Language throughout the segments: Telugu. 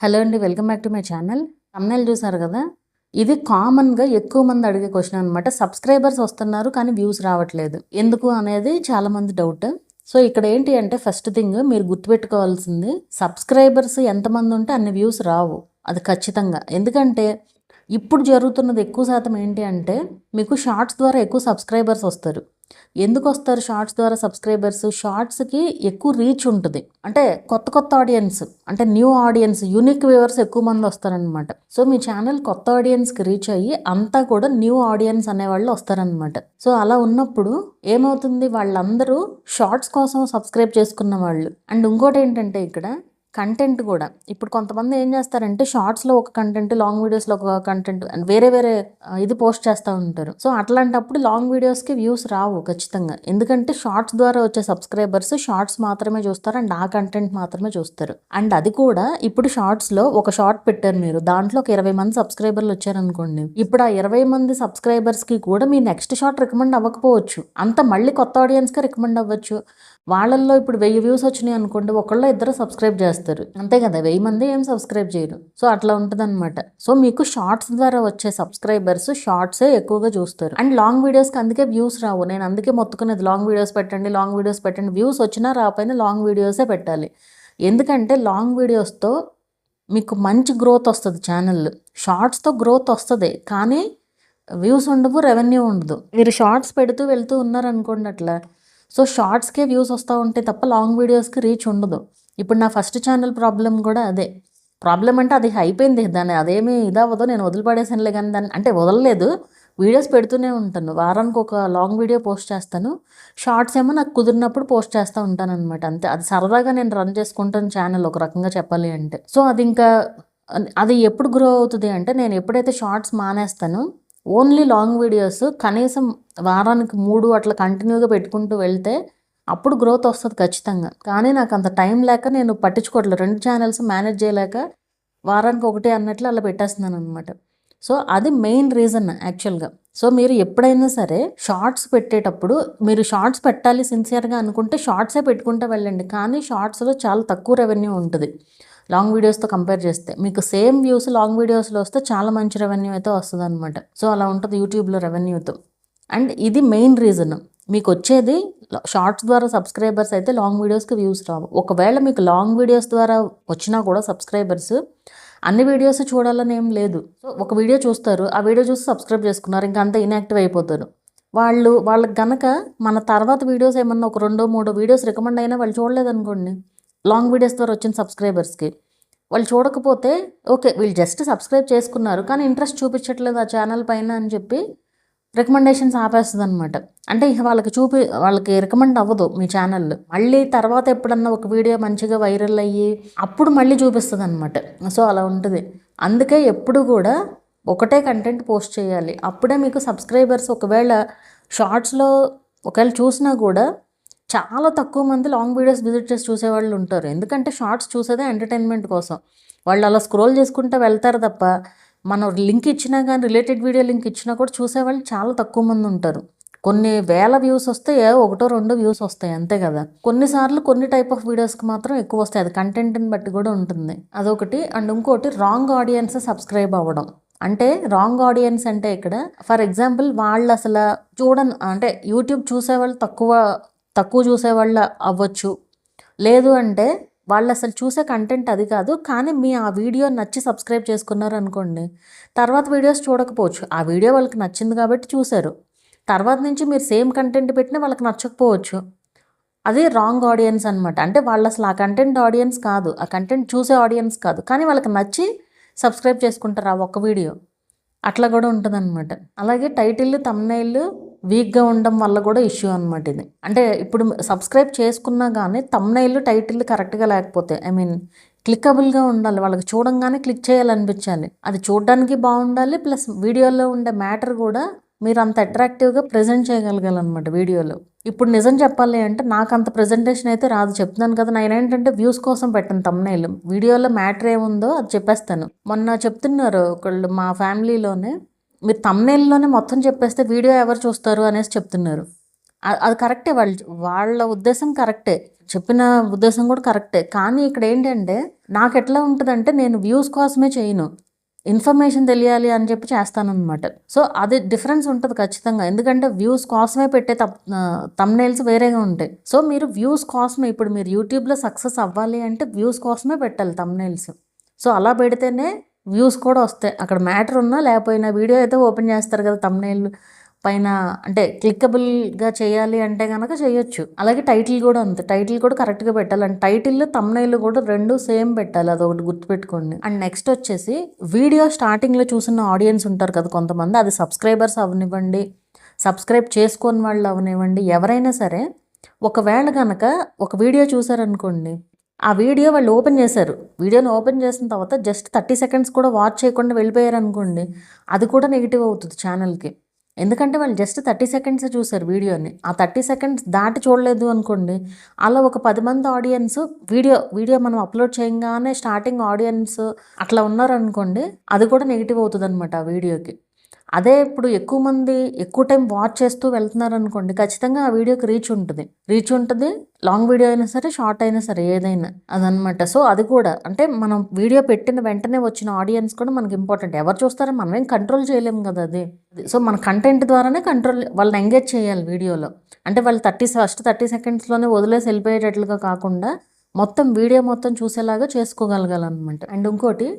హలో అండి, welcome back to my channel. thumbnail చూసారు కదా, ఇది కామన్గా ఎక్కువ మంది అడిగే క్వశ్చన్ అనమాట. సబ్స్క్రైబర్స్ వస్తున్నారు కానీ వ్యూస్ రావట్లేదు, ఎందుకు అనేది చాలా మంది డౌట్. సో ఇక్కడ ఏంటి అంటే, ఫస్ట్ థింగ్ మీరు గుర్తుపెట్టుకోవాల్సింది, సబ్స్క్రైబర్స్ ఎంతమంది ఉంటే అన్ని వ్యూస్ రావు, అది ఖచ్చితంగా. ఎందుకంటే ఇప్పుడు జరుగుతున్నది ఎక్కువ శాతం ఏంటి అంటే, మీకు షార్ట్స్ ద్వారా ఎక్కువ సబ్స్క్రైబర్స్ వస్తారు. ఎందుకు వస్తారు షార్ట్స్ ద్వారా సబ్స్క్రైబర్స్? షార్ట్స్కి ఎక్కువ రీచ్ ఉంటుంది, అంటే కొత్త కొత్త ఆడియన్స్, అంటే న్యూ ఆడియన్స్, యూనిక్ వ్యూవర్స్ ఎక్కువ మంది వస్తారనమాట. సో మీ ఛానల్ కొత్త ఆడియన్స్కి రీచ్ అయ్యి అంతా కూడా న్యూ ఆడియన్స్ అనేవాళ్ళు వస్తారనమాట. సో అలా ఉన్నప్పుడు ఏమవుతుంది, వాళ్ళందరూ షార్ట్స్ కోసం సబ్స్క్రైబ్ చేసుకున్న వాళ్ళు. అండ్ ఇంకోటి ఏంటంటే, ఇక్కడ కంటెంట్ కూడా ఇప్పుడు కొంతమంది ఏం చేస్తారంటే, షార్ట్స్లో ఒక కంటెంట్, లాంగ్ వీడియోస్లో ఒక కంటెంట్, అండ్ వేరే వేరే ఇది పోస్ట్ చేస్తూ ఉంటారు. సో అట్లాంటప్పుడు లాంగ్ వీడియోస్కి వ్యూస్ రావు ఖచ్చితంగా. ఎందుకంటే షార్ట్స్ ద్వారా వచ్చే సబ్స్క్రైబర్స్ షార్ట్స్ మాత్రమే చూస్తారు, అండ్ ఆ కంటెంట్ మాత్రమే చూస్తారు. అండ్ అది కూడా ఇప్పుడు షార్ట్స్లో ఒక షార్ట్ పెట్టారు మీరు, దాంట్లో ఒక 20 మంది సబ్స్క్రైబర్లు వచ్చారనుకోండి. ఇప్పుడు ఆ 20 మంది సబ్స్క్రైబర్స్కి కూడా మీ నెక్స్ట్ షార్ట్ రికమెండ్ అవ్వకపోవచ్చు, అంత మళ్ళీ కొత్త ఆడియన్స్కి రికమెండ్ అవ్వచ్చు. వాళ్ళల్లో ఇప్పుడు 1000 వ్యూస్ వచ్చినాయి అనుకోండి, ఒకళ్ళు ఇద్దరు సబ్స్క్రైబ్ చేస్తారు, అంతే కదా. 1000 మంది ఏం సబ్స్క్రైబ్ చేయరు. సో అట్లా ఉంటుంది అనమాట. సో మీకు షార్ట్స్ ద్వారా వచ్చే సబ్స్క్రైబర్స్ షార్ట్సే ఎక్కువగా చూస్తారు, అండ్ లాంగ్ వీడియోస్కి అందుకే వ్యూస్ రావు. నేను అందుకే మొత్తుకునేది, లాంగ్ వీడియోస్ పెట్టండి, లాంగ్ వీడియోస్ పెట్టండి. వ్యూస్ వచ్చినా రాకపోయినా లాంగ్ వీడియోసే పెట్టాలి. ఎందుకంటే లాంగ్ వీడియోస్తో మీకు మంచి గ్రోత్ వస్తుంది ఛానల్. షార్ట్స్తో గ్రోత్ వస్తుంది కానీ వ్యూస్ ఉండవు, రెవెన్యూ ఉండదు. మీరు షార్ట్స్ పెడుతూ వెళ్తూ ఉన్నారనుకోండి అట్లా, సో షార్ట్స్కే వ్యూస్ వస్తూ ఉంటాయి తప్ప లాంగ్ వీడియోస్కి రీచ్ ఉండదు. ఇప్పుడు నా ఫస్ట్ ఛానల్ ప్రాబ్లం కూడా అదే. ప్రాబ్లం అంటే అది అయిపోయింది, దాన్ని అదేమీ ఇదవ్వదు, నేను వదిలిపడేసానులే. కానీ దాన్ని అంటే వదలలేదు, వీడియోస్ పెడుతూనే ఉంటాను. వారానికి ఒక లాంగ్ వీడియో పోస్ట్ చేస్తాను, షార్ట్స్ ఏమో నాకు కుదిరినప్పుడు పోస్ట్ చేస్తూ ఉంటాను అనమాట. అంతే, అది సరదాగా నేను రన్ చేసుకుంటాను ఛానల్, ఒక రకంగా చెప్పాలి అంటే. సో అది ఇంకా అది ఎప్పుడు గ్రో అవుతుంది అంటే, నేను ఎప్పుడైతే షార్ట్స్ మానేస్తానో ఓన్లీ లాంగ్ వీడియోస్ కనీసం వారానికి 3 అట్లా కంటిన్యూగా పెట్టుకుంటూ వెళ్తే అప్పుడు గ్రోత్ వస్తుంది ఖచ్చితంగా. కానీ నాకు అంత టైం లేక నేను పట్టించుకోవట్లేదు, 2 ఛానల్స్ మేనేజ్ చేయలేక వారానికి ఒకటే అన్నట్లు అలా పెట్టేస్తున్నాను అనమాట. సో అది మెయిన్ రీజన్ యాక్చువల్గా. సో మీరు ఎప్పుడైనా సరే షార్ట్స్ పెట్టేటప్పుడు, మీరు షార్ట్స్ పెట్టాలి సిన్సియర్గా అనుకుంటే షార్ట్సే పెట్టుకుంటూ వెళ్ళండి. కానీ షార్ట్స్లో చాలా తక్కువ రెవెన్యూ ఉంటుంది లాంగ్ వీడియోస్తో కంపేర్ చేస్తే. మీకు సేమ్ వ్యూస్ లాంగ్ వీడియోస్లో వస్తే చాలా మంచి రెవెన్యూ అయితే వస్తుంది అనమాట. సో అలా ఉంటుంది యూట్యూబ్లో రెవెన్యూతో. అండ్ ఇది మెయిన్ రీజన్. మీకు వచ్చేది షార్ట్స్ ద్వారా సబ్స్క్రైబర్స్ అయితే లాంగ్ వీడియోస్కి వ్యూస్ రావు. ఒకవేళ మీకు లాంగ్ వీడియోస్ ద్వారా వచ్చినా కూడా సబ్స్క్రైబర్స్, అన్ని వీడియోస్ చూడాలని ఏం లేదు. సో ఒక వీడియో చూస్తారు, ఆ వీడియో చూసి సబ్స్క్రైబ్ చేసుకున్నారు, ఇంకా అంతా ఇన్యాక్టివ్ అయిపోతారు. వాళ్ళకి గనక మన తర్వాత వీడియోస్ ఏమన్నా ఒక 2-3 వీడియోస్ రికమెండ్ అయినా వాళ్ళు చూడలేదనుకోండి, లాంగ్ వీడియోస్ ద్వారా వచ్చిన సబ్స్క్రైబర్స్కి, వాళ్ళు చూడకపోతే ఓకే, వీళ్ళు జస్ట్ సబ్స్క్రైబ్ చేసుకున్నారు కానీ ఇంట్రెస్ట్ చూపించట్లేదు ఆ ఛానల్ పైన అని చెప్పి రికమెండేషన్స్ ఆపేస్తుంది అనమాట. అంటే ఇక వాళ్ళకి రికమెండ్ అవ్వదు మీ ఛానల్. మళ్ళీ తర్వాత ఎప్పుడన్నా ఒక వీడియో మంచిగా వైరల్ అయ్యి అప్పుడు మళ్ళీ చూపిస్తుంది అనమాట. సో అలా ఉంటుంది. అందుకే ఎప్పుడు కూడా ఒకటే కంటెంట్ పోస్ట్ చేయాలి, అప్పుడే మీకు సబ్స్క్రైబర్స్. ఒకవేళ షార్ట్స్లో ఒకవేళ చూసినా కూడా చాలా తక్కువ మంది లాంగ్ వీడియోస్ విజిట్ చేసి చూసేవాళ్ళు ఉంటారు. ఎందుకంటే షార్ట్స్ చూసేదే ఎంటర్టైన్మెంట్ కోసం, వాళ్ళు అలా స్క్రోల్ చేసుకుంటూ వెళ్తారు తప్ప మనం లింక్ ఇచ్చినా కానీ, రిలేటెడ్ వీడియో లింక్ ఇచ్చినా కూడా చూసేవాళ్ళు చాలా తక్కువ మంది ఉంటారు. కొన్ని వేల వ్యూస్ వస్తే 1-2 వ్యూస్ వస్తాయి అంతే కదా. కొన్నిసార్లు కొన్ని టైప్ ఆఫ్ వీడియోస్కి మాత్రం ఎక్కువ వస్తాయి, అది కంటెంట్ని బట్టి కూడా ఉంటుంది, అదొకటి. అండ్ ఇంకోటి, రాంగ్ ఆడియన్స్ సబ్స్క్రైబ్ అవ్వడం. అంటే రాంగ్ ఆడియన్స్ అంటే ఇక్కడ ఫర్ ఎగ్జాంపుల్, వాళ్ళు అసలు అంటే యూట్యూబ్ చూసేవాళ్ళు తక్కువ చూసేవాళ్ళు అవ్వచ్చు. లేదు అంటే వాళ్ళు అసలు చూసే కంటెంట్ అది కాదు, కానీ మీ ఆ వీడియో నచ్చి సబ్స్క్రైబ్ చేసుకున్నారు అనుకోండి, తర్వాత వీడియోస్ చూడకపోవచ్చు. ఆ వీడియో వాళ్ళకి నచ్చింది కాబట్టి చూశారు, తర్వాత నుంచి మీరు సేమ్ కంటెంట్ పెట్టినా వాళ్ళకి నచ్చకపోవచ్చు. అది రాంగ్ ఆడియన్స్ అనమాట. అంటే వాళ్ళు అసలు ఆ కంటెంట్ ఆడియన్స్ కాదు, ఆ కంటెంట్ చూసే ఆడియన్స్ కాదు, కానీ వాళ్ళకి నచ్చి సబ్స్క్రైబ్ చేసుకుంటారు ఆ ఒక్క వీడియో. అట్లా కూడా ఉంటుందన్నమాట. అలాగే టైటిల్, థంబ్నెయిల్ వీక్గా ఉండడం వల్ల కూడా ఇష్యూ అనమాట ఇది. అంటే ఇప్పుడు సబ్స్క్రైబ్ చేసుకున్నా కానీ థంబ్నెయిల్, టైటిల్ కరెక్ట్గా లేకపోతే, క్లిక్కబుల్గా ఉండాలి, వాళ్ళకి చూడంగానే క్లిక్ చేయాలనిపించాలి, అది చూడడానికి బాగుండాలి, ప్లస్ వీడియోలో ఉండే మ్యాటర్ కూడా మీరు అంత అట్రాక్టివ్గా ప్రజెంట్ చేయగలగాలన్నమాట వీడియోలో. ఇప్పుడు నిజం చెప్పాలి అంటే నాకు అంత ప్రజెంటేషన్ అయితే రాదు, చెప్తున్నాను కదా. నేను ఏంటంటే వ్యూస్ కోసం పెట్టను థంబ్నెయిల్, వీడియోలో మ్యాటర్ ఏముందో అది చెప్పేస్తాను. మొన్న చెప్తున్నారు ఒకళ్ళు మా ఫ్యామిలీలోనే, మీరు థంబ్నెయిల్లోనే మొత్తం చెప్పేస్తే వీడియో ఎవరు చూస్తారు అనేసి చెప్తున్నారు. అది కరెక్టే, వాళ్ళ ఉద్దేశం కరెక్టే, చెప్పిన ఉద్దేశం కూడా కరెక్టే. కానీ ఇక్కడ ఏంటంటే నాకు ఎట్లా ఉంటుందంటే నేను వ్యూస్ కోసమే చేయను, ఇన్ఫర్మేషన్ తెలియాలి అని చెప్పి చేస్తానన్నమాట. సో అది డిఫరెన్స్ ఉంటుంది ఖచ్చితంగా, ఎందుకంటే వ్యూస్ కోసమే పెట్టే తమ్నైల్స్ వేరేగా ఉంటాయి. సో మీరు వ్యూస్ కోసమే, ఇప్పుడు మీరు యూట్యూబ్లో సక్సెస్ అవ్వాలి అంటే వ్యూస్ కోసమే పెట్టాలి తమ్నైల్స్. సో అలా పెడితేనే వ్యూస్ కూడా వస్తాయి. అక్కడ మ్యాటర్ ఉన్నా లేకపోయినా వీడియో అయితే ఓపెన్ చేస్తారు కదా తమ్నైల్ పైన, అంటే క్లిక్కబుల్గా చేయాలి అంటే కనుక చేయొచ్చు. అలాగే టైటిల్ కూడా అంతే, టైటిల్ కూడా కరెక్ట్గా పెట్టాలి. అండ్ టైటిల్ తమ్నైల్ కూడా రెండు సేమ్ పెట్టాలి, అదొకటి గుర్తుపెట్టుకోండి. అండ్ నెక్స్ట్ వచ్చేసి వీడియో స్టార్టింగ్లో చూసిన ఆడియన్స్ ఉంటారు కదా కొంతమంది, అది సబ్స్క్రైబర్స్ అవనివ్వండి, సబ్స్క్రైబ్ చేసుకొని వాళ్ళు అవనివ్వండి, ఎవరైనా సరే ఒకవేళ కనుక ఒక వీడియో చూసారనుకోండి, ఆ వీడియో వాళ్ళు ఓపెన్ చేశారు, వీడియోని ఓపెన్ చేసిన తర్వాత జస్ట్ 30 సెకండ్స్ కూడా వాచ్ చేయకుండా వెళ్ళిపోయారు అనుకోండి, అది కూడా నెగిటివ్ అవుతుంది ఛానల్కి. ఎందుకంటే వాళ్ళు జస్ట్ 30 సెకండ్స్ చూసారు వీడియోని, ఆ 30 సెకండ్స్ దాటి చూడలేదు అనుకోండి, అలా ఒక 10 మంది ఆడియన్స్ వీడియో మనం అప్లోడ్ చేయగానే స్టార్టింగ్ ఆడియన్స్ అట్లా ఉన్నారనుకోండి, అది కూడా నెగిటివ్ అవుతుంది అనమాట ఆ వీడియోకి. అదే ఇప్పుడు ఎక్కువ మంది ఎక్కువ టైం వాచ్ చేస్తూ వెళ్తున్నారు అనుకోండి, ఖచ్చితంగా ఆ వీడియోకి రీచ్ ఉంటుంది, లాంగ్ వీడియో అయినా సరే షార్ట్ అయినా సరే ఏదైనా అదనమాట. సో అది కూడా అంటే మనం వీడియో పెట్టిన వెంటనే వచ్చిన ఆడియన్స్ కూడా మనకి ఇంపార్టెంట్. ఎవరు చూస్తారో మనం ఏం కంట్రోల్ చేయలేము కదా అది. సో మన కంటెంట్ ద్వారానే వాళ్ళని ఎంగేజ్ చేయాలి వీడియోలో. అంటే వాళ్ళు 30 సెకండ్స్లోనే వదిలేసి వెళ్ళిపోయేటట్లుగా కాకుండా మొత్తం వీడియో మొత్తం చూసేలాగా చేసుకోగలగాలన్నమాట. అండ్ ఇంకోటి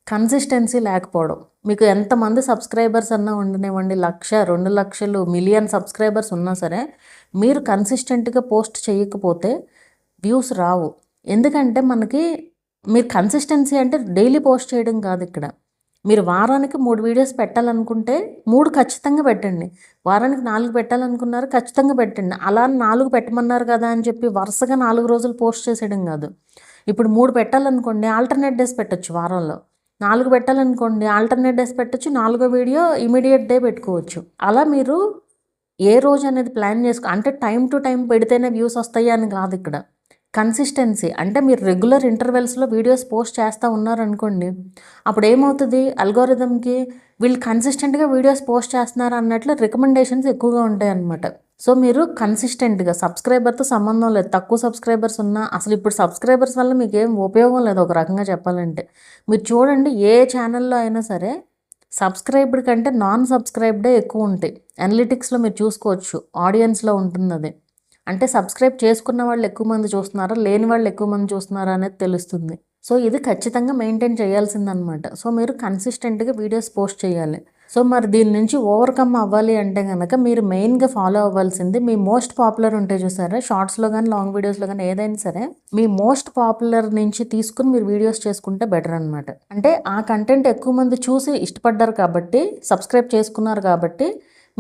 కన్సిస్టెన్సీ లేకపోవడం. మీకు ఎంతమంది సబ్స్క్రైబర్స్ అన్నా ఉండనివ్వండి, 1,00,000, 2,00,000, మిలియన్ సబ్స్క్రైబర్స్ ఉన్నా సరే మీరు కన్సిస్టెంట్గా పోస్ట్ చేయకపోతే వ్యూస్ రావు. ఎందుకంటే మీరు కన్సిస్టెన్సీ అంటే డైలీ పోస్ట్ చేయడం కాదు ఇక్కడ. మీరు వారానికి 3 వీడియోస్ పెట్టాలనుకుంటే 3 ఖచ్చితంగా పెట్టండి. వారానికి 4 పెట్టాలనుకున్నారు ఖచ్చితంగా పెట్టండి. అలా 4 పెట్టమన్నారు కదా అని చెప్పి వరుసగా 4 రోజులు పోస్ట్ చేసేయడం కాదు. ఇప్పుడు 3 పెట్టాలనుకోండి, ఆల్టర్నేట్ డేస్ పెట్టచ్చు. వారంలో 4 పెట్టాలనుకోండి, ఆల్టర్నేట్ డేస్ పెట్టచ్చు. 4వ వీడియో ఇమీడియట్ డే పెట్టుకోవచ్చు. అలా మీరు ఏ రోజు అనేది ప్లాన్ అంటే టైం టు టైం పెడితేనే వ్యూస్ వస్తాయి అని కాదు ఇక్కడ. కన్సిస్టెన్సీ అంటే మీరు రెగ్యులర్ ఇంటర్వెల్స్లో వీడియోస్ పోస్ట్ చేస్తూ ఉన్నారనుకోండి, అప్పుడు ఏమవుతుంది, అల్గోరిథంకి వీళ్ళు కన్సిస్టెంట్గా వీడియోస్ పోస్ట్ చేస్తున్నారు అన్నట్లు రికమెండేషన్స్ ఎక్కువగా ఉంటాయి అన్నమాట. సో మీరు కన్సిస్టెంట్గా, సబ్స్క్రైబర్తో సంబంధం లేదు, తక్కువ సబ్స్క్రైబర్స్ ఉన్నా అసలు ఇప్పుడు సబ్స్క్రైబర్స్ వల్ల మీకు ఏం ఉపయోగం లేదు ఒక రకంగా చెప్పాలంటే. మీరు చూడండి ఏ ఛానల్లో అయినా సరే సబ్స్క్రైబ్డ్ కంటే నాన్ సబ్స్క్రైబ్డే ఎక్కువ ఉంటాయి. అనలిటిక్స్లో మీరు చూసుకోవచ్చు, ఆడియన్స్లో ఉంటుంది అది. అంటే సబ్స్క్రైబ్ చేసుకున్న వాళ్ళు ఎక్కువ మంది చూస్తున్నారా, లేని వాళ్ళు ఎక్కువ మంది చూస్తున్నారా అనేది తెలుస్తుంది. సో ఇది ఖచ్చితంగా మెయింటైన్ చేయాల్సిందనమాట. సో మీరు కన్సిస్టెంట్గా వీడియోస్ పోస్ట్ చేయాలి. సో మరి దీని నుంచి ఓవర్కమ్ అవ్వాలి అంటే కనుక మీరు మెయిన్గా ఫాలో అవ్వాల్సింది మీ మోస్ట్ పాపులర్ ఉంటే చూసారా, షార్ట్స్లో కానీ లాంగ్ వీడియోస్లో కానీ ఏదైనా సరే మీ మోస్ట్ పాపులర్ నుంచి తీసుకుని మీరు వీడియోస్ చేసుకుంటే బెటర్ అనమాట. అంటే ఆ కంటెంట్ ఎక్కువ మంది చూసి ఇష్టపడ్డారు కాబట్టి, సబ్స్క్రైబ్ చేసుకున్నారు కాబట్టి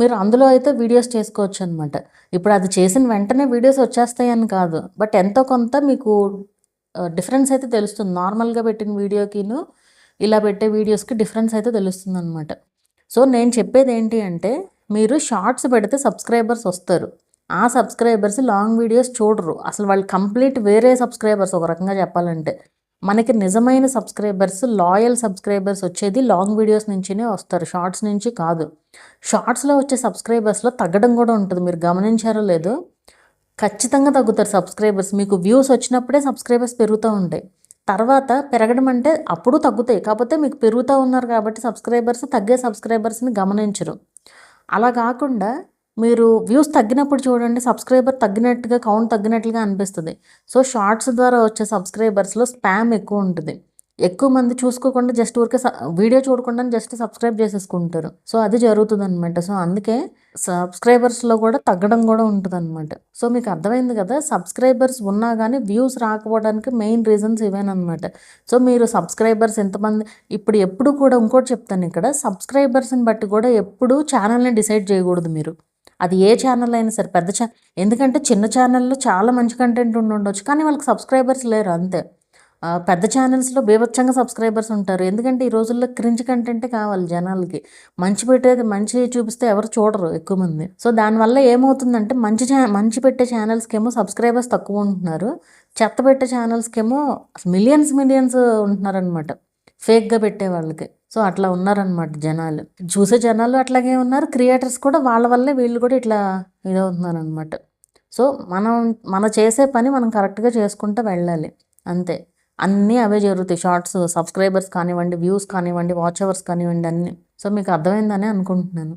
మీరు అందులో అయితే వీడియోస్ చేసుకోవచ్చు అనమాట. ఇప్పుడు అది చేసిన వెంటనే వీడియోస్ వచ్చేస్తాయని కాదు, బట్ ఎంతో కొంత మీకు డిఫరెన్స్ అయితే తెలుస్తుంది. నార్మల్గా పెట్టిన వీడియోకిను ఇలా పెట్టే వీడియోస్కి డిఫరెన్స్ అయితే తెలుస్తుంది అనమాట. సో నేను చెప్పేది ఏంటి అంటే, మీరు షార్ట్స్ పెడితే సబ్స్క్రైబర్స్ వస్తారు, ఆ సబ్స్క్రైబర్స్ లాంగ్ వీడియోస్ చూడరు. అసలు వాళ్ళు కంప్లీట్ వేరే సబ్స్క్రైబర్స్ ఒక రకంగా చెప్పాలంటే. మనకి నిజమైన సబ్స్క్రైబర్స్, లాయల్ సబ్స్క్రైబర్స్ వచ్చేది లాంగ్ వీడియోస్ నుంచినే వస్తారు, షార్ట్స్ నుంచి కాదు. షార్ట్స్లో వచ్చే సబ్స్క్రైబర్స్లో తగ్గడం కూడా ఉంటుంది, మీరు గమనించారో లేదో. ఖచ్చితంగా తగ్గుతారు సబ్స్క్రైబర్స్. మీకు వ్యూస్ వచ్చినప్పుడే సబ్స్క్రైబర్స్ పెరుగుతూ ఉంటాయి, తర్వాత పెరగడం అంటే అప్పుడు తగ్గుతాయి. కాకపోతే మీకు పెరుగుతూ ఉన్నారు కాబట్టి సబ్స్క్రైబర్స్, తగ్గే సబ్స్క్రైబర్స్ని గమనించరు. అలా కాకుండా మీరు వ్యూస్ తగ్గినప్పుడు చూడండి, సబ్స్క్రైబర్ తగ్గినట్టుగా, కౌంట్ తగ్గినట్లుగా అనిపిస్తుంది. సో షార్ట్స్ ద్వారా వచ్చే సబ్స్క్రైబర్స్లో స్పామ్ ఎక్కువ ఉంటుంది. ఎక్కువ మంది చూసుకోకుండా జస్ట్ ఊరికే వీడియో చూడకుండా జస్ట్ సబ్స్క్రైబ్ చేసేసుకుంటారు. సో అది జరుగుతుంది అనమాట. సో అందుకే సబ్స్క్రైబర్స్లో కూడా తగ్గడం కూడా ఉంటుంది అనమాట. సో మీకు అర్థమైంది కదా, సబ్స్క్రైబర్స్ ఉన్నా కానీ వ్యూస్ రాకపోవడానికి మెయిన్ రీజన్స్ ఇవేనమాట. సో మీరు సబ్స్క్రైబర్స్ ఎంతమంది, ఇప్పుడు ఎప్పుడు కూడా ఇంకోటి చెప్తాను ఇక్కడ, సబ్స్క్రైబర్స్ని బట్టి కూడా ఎప్పుడు ఛానల్ని డిసైడ్ చేయకూడదు మీరు. అది ఏ ఛానల్ అయినా సరే, పెద్ద ఎందుకంటే చిన్న ఛానల్లో చాలా మంచి కంటెంట్ ఉండొచ్చు కానీ వాళ్ళకి సబ్స్క్రైబర్స్ లేరు అంతే. పెద్ద ఛానల్స్లో బీభత్సంగా సబ్స్క్రైబర్స్ ఉంటారు, ఎందుకంటే ఈ రోజుల్లో క్రింజ్ కంటెంటే కావాలి జనాలకి. మంచి చూపిస్తే ఎవరు చూడరు ఎక్కువ మంది. సో దానివల్ల ఏమవుతుందంటే మంచి పెట్టే ఛానల్స్కి ఏమో సబ్స్క్రైబర్స్ తక్కువ ఉంటున్నారు, చెత్త పెట్టే ఛానల్స్కి ఏమో మిలియన్స్ ఉంటున్నారనమాట ఫేక్గా పెట్టే వాళ్ళకి. సో అట్లా ఉన్నారనమాట జనాలు, చూసే జనాలు అట్లాగే ఉన్నారు, క్రియేటర్స్ కూడా వాళ్ళ వల్లే వీళ్ళు కూడా ఇట్లా ఇదవుతున్నారు అనమాట. సో మనం చేసే పని మనం కరెక్ట్గా చేసుకుంటూ వెళ్ళాలి అంతే. అన్నీ అవే జరుగుతాయి. షార్ట్స్ సబ్స్క్రైబర్స్ కానివ్వండి, వ్యూస్ కానివ్వండి, వాచ్ అవర్స్ కానివ్వండి అన్నీ. సో మీకు అర్థమైందని అనుకుంటున్నాను.